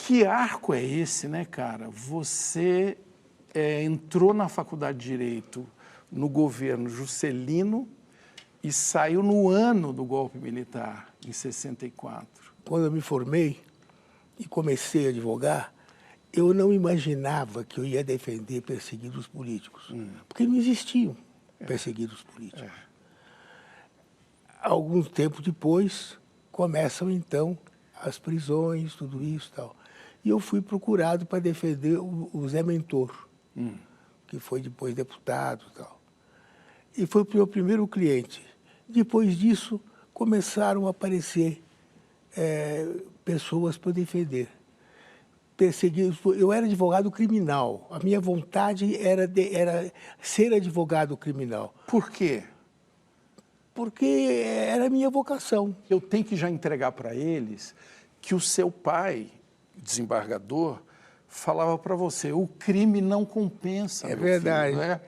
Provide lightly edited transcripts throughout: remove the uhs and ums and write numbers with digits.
Que arco é esse, né, cara? Você entrou na faculdade de Direito no governo Juscelino e saiu no ano do golpe militar, em 64. Quando eu me formei e comecei a advogar, eu não imaginava que eu ia defender perseguidos políticos, porque não existiam perseguidos políticos. Algum tempo depois, começam então as prisões, tudo isso e tal. E eu fui procurado para defender o Zé Mentor, que foi depois deputado e tal. E foi o meu primeiro cliente. Depois disso, começaram a aparecer pessoas para defender. Perseguidos. Eu era advogado criminal. A minha vontade era ser advogado criminal. Por quê? Porque era a minha vocação. Eu tenho que já entregar para eles que o seu pai, desembargador, falava para você, o crime não compensa, É meu verdade. filho, né?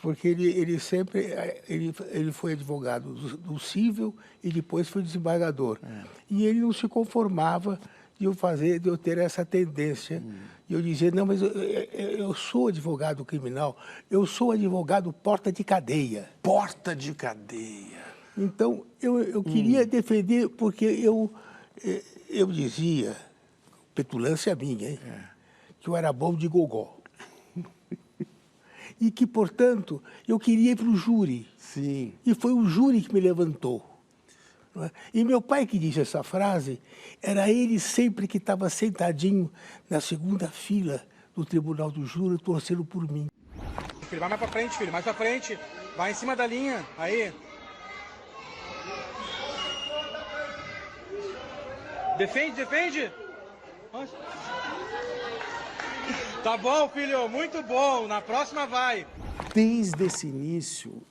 Porque ele sempre ele foi advogado do cível e depois foi desembargador. E ele não se conformava de eu ter essa tendência. E eu dizia, não, mas eu sou advogado criminal, eu sou advogado porta de cadeia. Porta de cadeia. Então, eu queria defender, porque eu dizia, petulância minha, hein, que eu era bom de gogó. E que, portanto, eu queria ir para o júri. Sim. E foi o júri que me levantou. Não é? E meu pai que disse essa frase, era ele sempre que estava sentadinho na segunda fila do tribunal do júri, torcendo por mim. Filho, vai mais para frente, filho, mais para frente. Vai em cima da linha, aí. Defende, defende. Nossa. Tá bom, filho, muito bom. Na próxima vai. Desde esse início,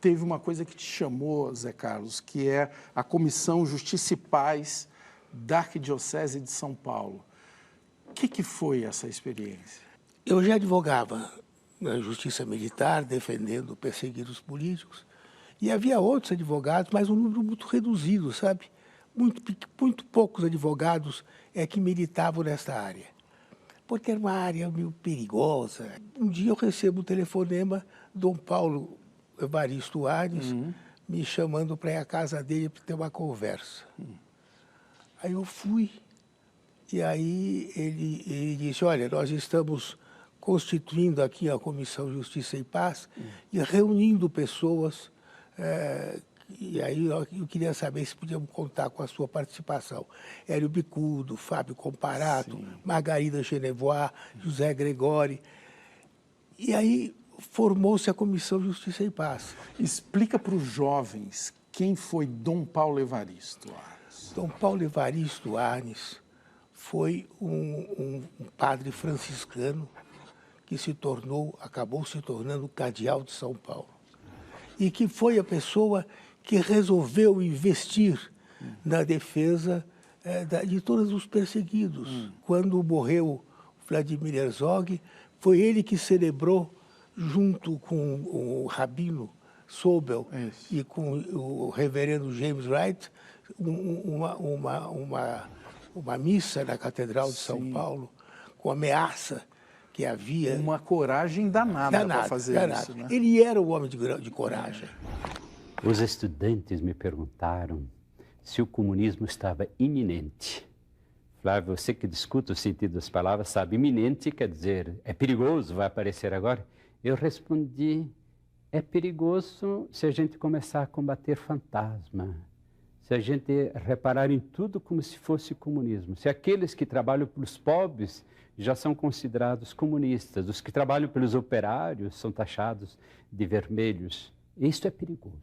teve uma coisa que te chamou, Zé Carlos, que é a Comissão Justiça e Paz da Arquidiocese de São Paulo. O que foi essa experiência? Eu já advogava na Justiça Militar, defendendo perseguidos políticos, e havia outros advogados, mas um número muito reduzido, sabe? Muito poucos advogados que militavam nessa área. Porque era uma área meio perigosa. Um dia eu recebo um telefonema de Dom Paulo Evaristo Arnes, me chamando para ir à casa dele para ter uma conversa. Aí eu fui, e aí ele disse, olha, nós estamos constituindo aqui a Comissão Justiça e Paz e reunindo pessoas, e aí eu queria saber se podíamos contar com a sua participação. Hélio Bicudo, Fábio Comparato, Margarida Genevois, José Gregori. E aí formou-se a Comissão Justiça e Paz. Explica para os jovens quem foi Dom Paulo Evaristo Arnes. Dom Paulo Evaristo Arnes foi um padre franciscano que acabou se tornando cardeal de São Paulo. E que foi a pessoa que resolveu investir na defesa de todos os perseguidos. Quando morreu Vladimir Herzog, foi ele que celebrou, junto com o Rabino Sobel e com o reverendo James Wright, uma missa na Catedral de São Paulo, com ameaça que havia. Uma coragem danada para fazer isso, né? Ele era um homem de coragem. Os estudantes me perguntaram se o comunismo estava iminente. Flávio, você que discute o sentido das palavras, sabe, iminente quer dizer, é perigoso, vai aparecer agora? Eu respondi, é perigoso se a gente começar a combater fantasma, se a gente reparar em tudo como se fosse comunismo, se aqueles que trabalham pelos pobres já são considerados comunistas, os que trabalham pelos operários são taxados de vermelhos. Isso é perigoso.